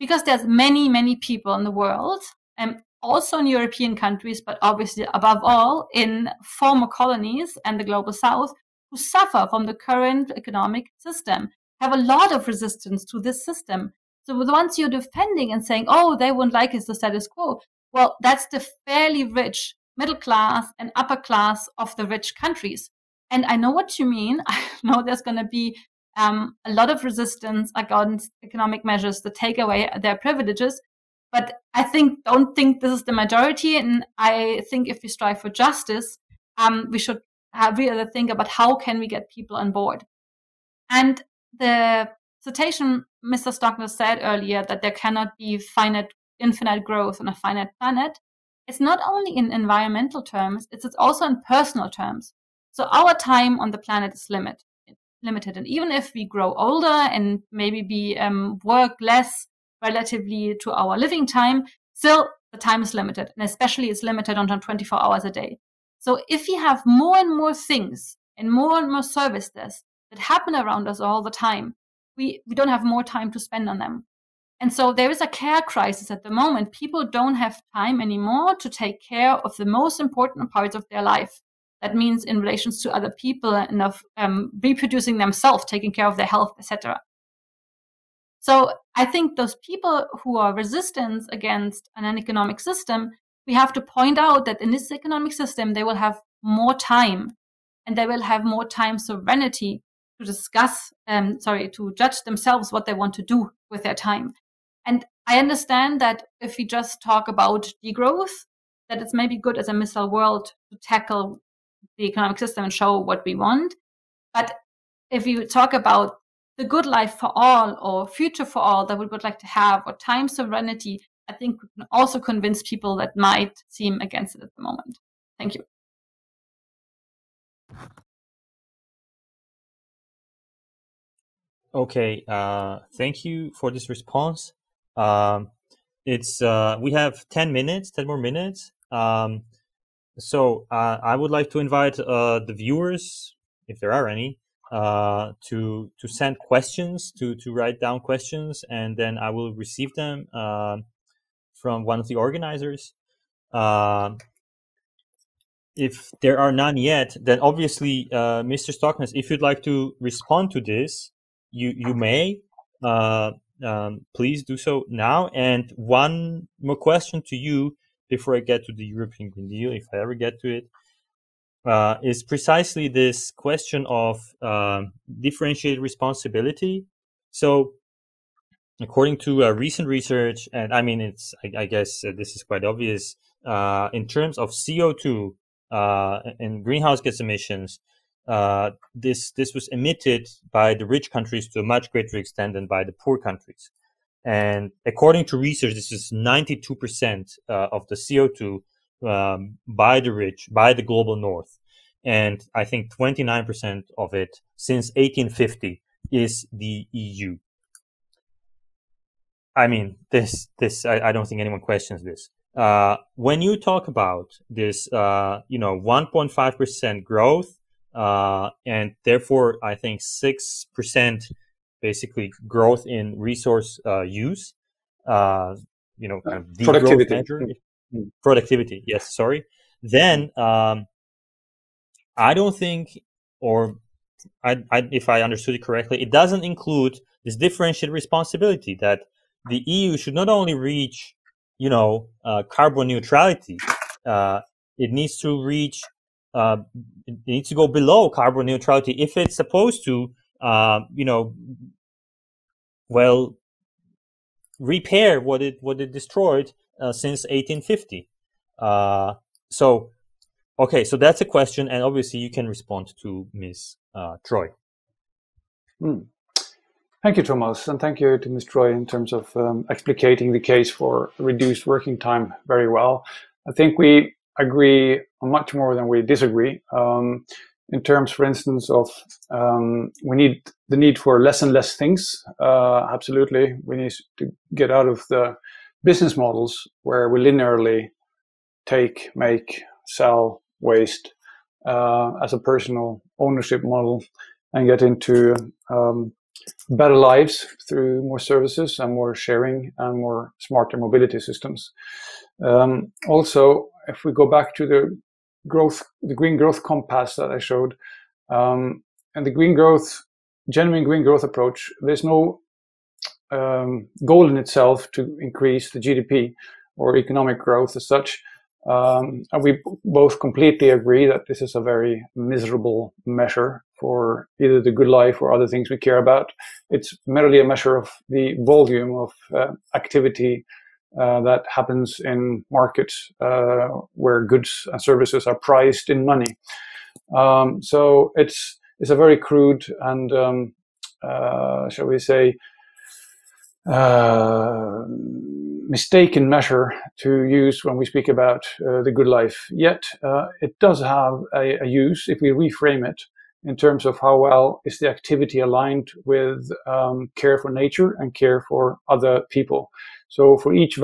because there's many, many people in the world, and also in European countries, but obviously above all in former colonies and the global south, who suffer from the current economic system, have a lot of resistance to this system. So the ones you're defending and saying, oh, they won't like is the status quo, well, that's the fairly rich middle class and upper class of the rich countries. And I know what you mean. I know there's going to be a lot of resistance against economic measures that take away their privileges. But I don't think this is the majority. And I think if we strive for justice, we should really think about how can we get people on board. And the citation Mr. Stoknes said earlier, that there cannot be infinite growth on a finite planet. It's not only in environmental terms, it's also in personal terms. So our time on the planet is limited. And even if we grow older and maybe work less relatively to our living time, still the time is limited. And especially it's limited on 24 hours a day. So if we have more and more things and more services that happen around us all the time, we don't have more time to spend on them. And so there is a care crisis at the moment. People don't have time anymore to take care of the most important parts of their life. That means in relations to other people and of reproducing themselves, taking care of their health, etc. So I think those people who are resistant against an economic system, we have to point out that in this economic system, they will have more time, and they will have more time sovereignty to to judge themselves what they want to do with their time. And I understand that if we just talk about degrowth, that it's maybe good as a missile world to tackle the economic system and show what we want. But if we talk about the good life for all or future for all that we would like to have, or time sovereignty, I think we can also convince people that might seem against it at the moment. Thank you. Okay, thank you for this response. it's we have 10 more minutes. So I would like to invite the viewers, if there are any, to send questions, to write down questions, and then I will receive them from one of the organizers. If there are none yet, then obviously, Mr. Stoknes, if you'd like to respond to this, you may. Please do so now. And one more question to you before I get to the European Green Deal, if I ever get to it, is precisely this question of differentiated responsibility. So, according to recent research, and I mean, I guess this is quite obvious, in terms of CO2 and greenhouse gas emissions, this was emitted by the rich countries to a much greater extent than by the poor countries. And according to research, this is 92% of the CO2 by the rich, by the global north. And I think 29% of it since 1850 is the EU. I mean, I don't think anyone questions this. When you talk about this, 1.5% growth, and therefore, I think 6% basically growth in resource use, kind of degrowth measure, productivity. Yes, sorry. Then I don't think, or if I understood it correctly, it doesn't include this differentiated responsibility that the EU should not only reach, carbon neutrality. It needs to reach. It needs to go below carbon neutrality if it's supposed to, repair what it destroyed since 1850. So that's a question, and obviously you can respond to Ms. Treu. Thank you, Tomas, and thank you to Ms. Treu in terms of explicating the case for reduced working time very well. I think we agree on much more than we disagree. In terms, for instance, of we need the need for less and less things. Absolutely, we need to get out of the business models where we linearly take, make, sell, waste as a personal ownership model, and get into better lives through more services and more sharing and more smarter mobility systems. Also, if we go back to the green growth compass that I showed, and the genuine green growth approach, there's no goal in itself to increase the GDP or economic growth as such. And we both completely agree that this is a very miserable measure for either the good life or other things we care about. It's merely a measure of the volume of activity that happens in markets where goods and services are priced in money. So it's a very crude and shall we say mistaken measure to use when we speak about the good life. Yet it does have a use if we reframe it in terms of how well is the activity aligned with care for nature and care for other people. So for each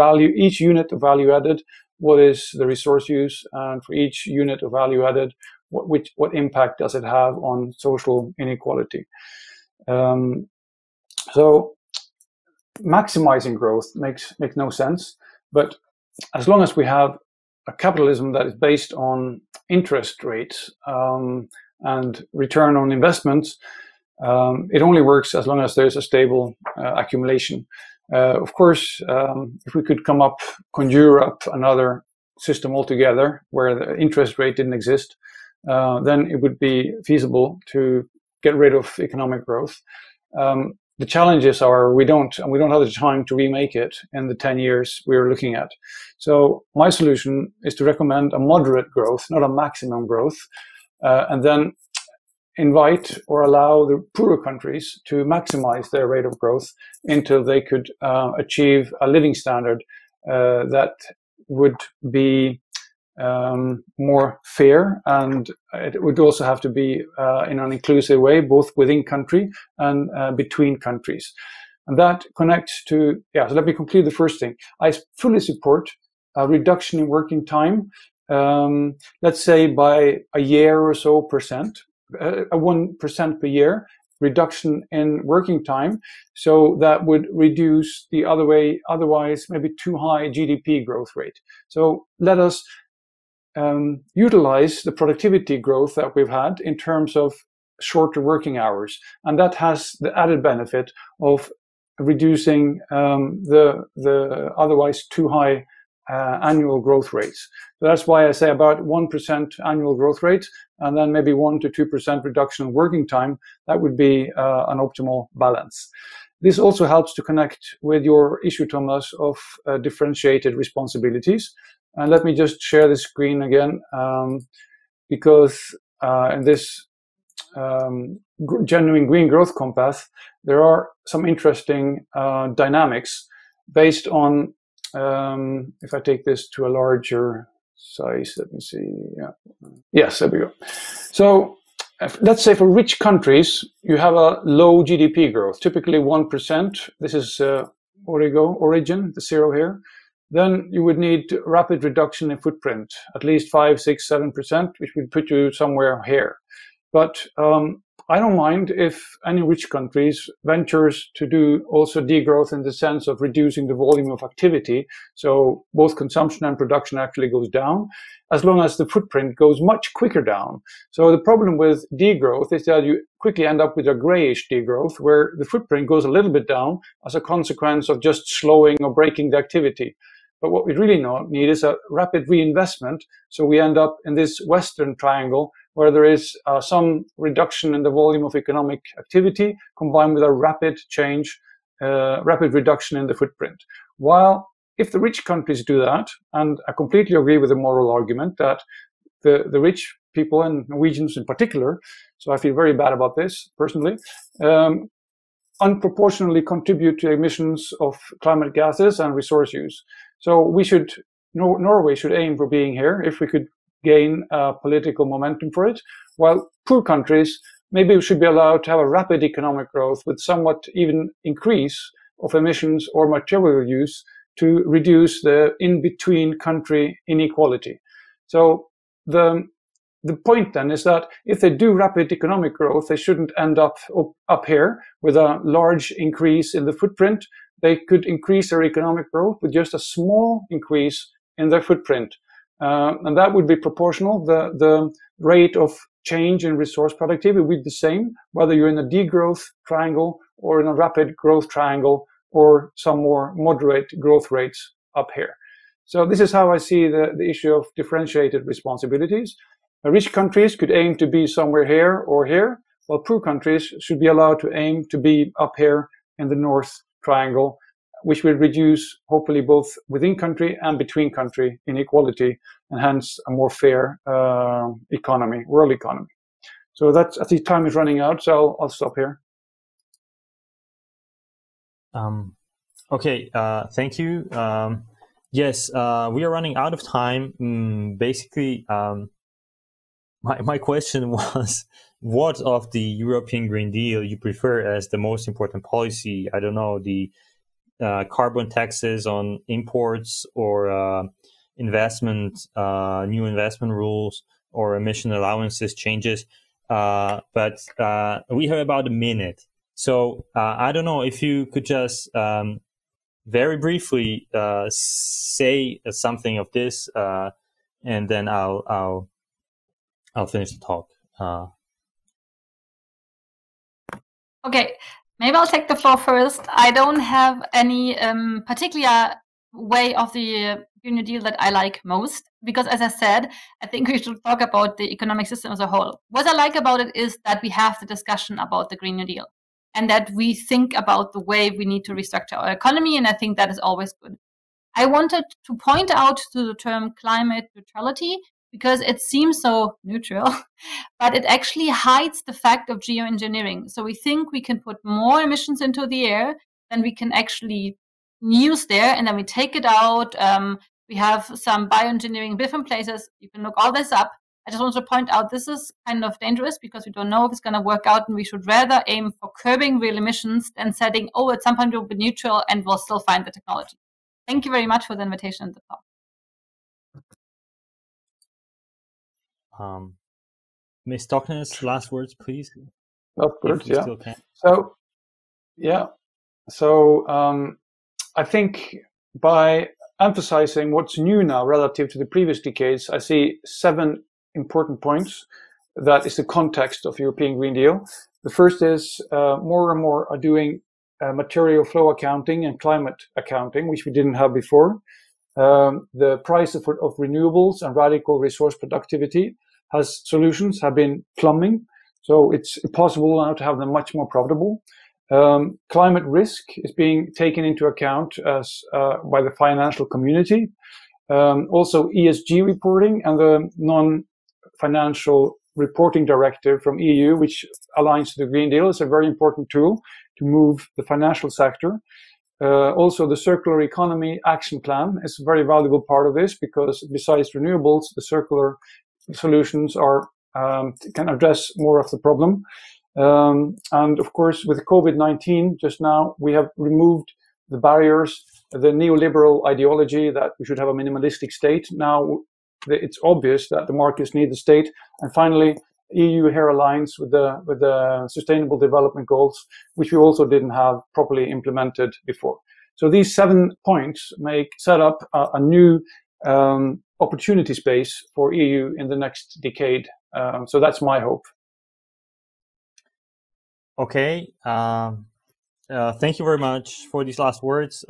unit of value added, what is the resource use? And for each unit of value added, what impact does it have on social inequality? So maximizing growth makes no sense. But as long as we have a capitalism that is based on interest rates and return on investments, it only works as long as there's a stable accumulation. Of course, if we could conjure up another system altogether where the interest rate didn't exist, then it would be feasible to get rid of economic growth. The challenges are we don't have the time to remake it in the 10 years we're looking at. So my solution is to recommend a moderate growth, not a maximum growth, and then invite or allow the poorer countries to maximize their rate of growth until they could achieve a living standard that would be more fair, and it would also have to be in an inclusive way, both within country and between countries. And that connects to, so let me conclude the first thing. I fully support a reduction in working time, let's say by a year or so percent, 1% per year reduction in working time. So that would reduce the otherwise maybe too high GDP growth rate. So let us utilize the productivity growth that we've had in terms of shorter working hours. And that has the added benefit of reducing the otherwise too high annual growth rates. So that's why I say about 1% annual growth rate, and then maybe 1 to 2% reduction in working time. That would be an optimal balance. This also helps to connect with your issue, Tomas, of differentiated responsibilities. And let me just share the screen again, because in this genuine green growth compass, there are some interesting dynamics based on, if I take this to a larger size, let me see. Yes, there we go. So let's say for rich countries, you have a low GDP growth, typically 1%. This is origin, the 0 here. Then you would need rapid reduction in footprint, at least 5, 6, 7%, which would put you somewhere here. But I don't mind if any rich countries ventures to do also degrowth in the sense of reducing the volume of activity. So both consumption and production actually goes down, as long as the footprint goes much quicker down. So the problem with degrowth is that you quickly end up with a grayish degrowth where the footprint goes a little bit down as a consequence of just slowing or breaking the activity. But what we really need is a rapid reinvestment. So we end up in this Western triangle where there is some reduction in the volume of economic activity combined with a rapid reduction in the footprint. While if the rich countries do that, and I completely agree with the moral argument that the rich people, and Norwegians in particular, so I feel very bad about this personally, unproportionately contribute to emissions of climate gases and resource use. So we should, Norway should aim for being here if we could gain political momentum for it, while poor countries maybe should be allowed to have a rapid economic growth with somewhat even increase of emissions or material use to reduce the in-between country inequality. So the point then is that if they do rapid economic growth, they shouldn't end up here with a large increase in the footprint. They could increase their economic growth with just a small increase in their footprint. And that would be proportional. The rate of change in resource productivity would be the same, whether you're in a degrowth triangle or in a rapid growth triangle or some more moderate growth rates up here. So this is how I see the issue of differentiated responsibilities. Rich countries could aim to be somewhere here or here, while poor countries should be allowed to aim to be up here in the North Triangle, which will reduce, hopefully, both within country and between country inequality, and hence a more fair economy, world economy. So that's, I think time is running out, so I'll stop here. Okay, thank you. Yes, we are running out of time. Basically, my question was, what of the European Green Deal you prefer as the most important policy? I don't know, the carbon taxes on imports, or investment, new investment rules, or emission allowances changes. But we have about a minute. So I don't know if you could just very briefly say something of this, and then I'll finish the talk. Okay, maybe I'll take the floor first. I don't have any particular way of the Green New Deal that I like most, because as I said, I think we should talk about the economic system as a whole. What I like about it is that we have the discussion about the Green New Deal, and that we think about the way we need to restructure our economy, and I think that is always good. I wanted to point out to the term climate neutrality, because it seems so neutral, but it actually hides the fact of geoengineering. So we think we can put more emissions into the air than we can actually use there, and then we take it out. We have some bioengineering in different places. You can look all this up. I just want to point out this is kind of dangerous because we don't know if it's going to work out, and we should rather aim for curbing real emissions than setting, oh, at some point we'll be neutral and we'll still find the technology. Thank you very much for the invitation and the talk. Ms. Stoknes, last words, please. Of course, yeah. So, yeah. So I think by emphasizing what's new now relative to the previous decades, I see 7 important points. That is the context of European Green Deal. The first is more and more are doing material flow accounting and climate accounting, which we didn't have before. The price of renewables and radical resource productivity solutions have been plumbing. So it's possible now to have them much more profitable. Climate risk is being taken into account as by the financial community. Also ESG reporting and the non-financial reporting directive from EU, which aligns to the Green Deal, is a very important tool to move the financial sector. Also, the circular economy action plan is a very valuable part of this, because besides renewables, the circular solutions can address more of the problem. And of course, with COVID-19, just now, we have removed the barriers, the neoliberal ideology that we should have a minimalistic state. Now it's obvious that the markets need the state. And finally, EU here aligns with the Sustainable Development Goals, which we also didn't have properly implemented before. So these 7 points set up a new opportunity space for EU in the next decade. So that's my hope. Okay. Thank you very much for these last words.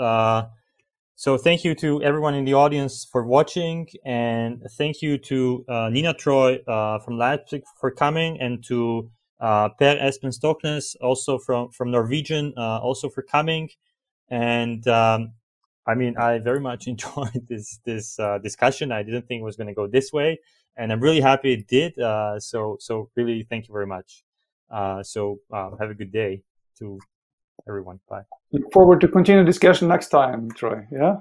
So thank you to everyone in the audience for watching, and thank you to Nina Treu from Leipzig for coming, and to Per Espen Stoknes, also from Norwegian, also for coming. And I mean, I very much enjoyed this discussion. I didn't think it was going to go this way, and I'm really happy it did. So really, thank you very much. Have a good day to everyone. Bye. Look forward to continue discussion next time, Troy. Yeah.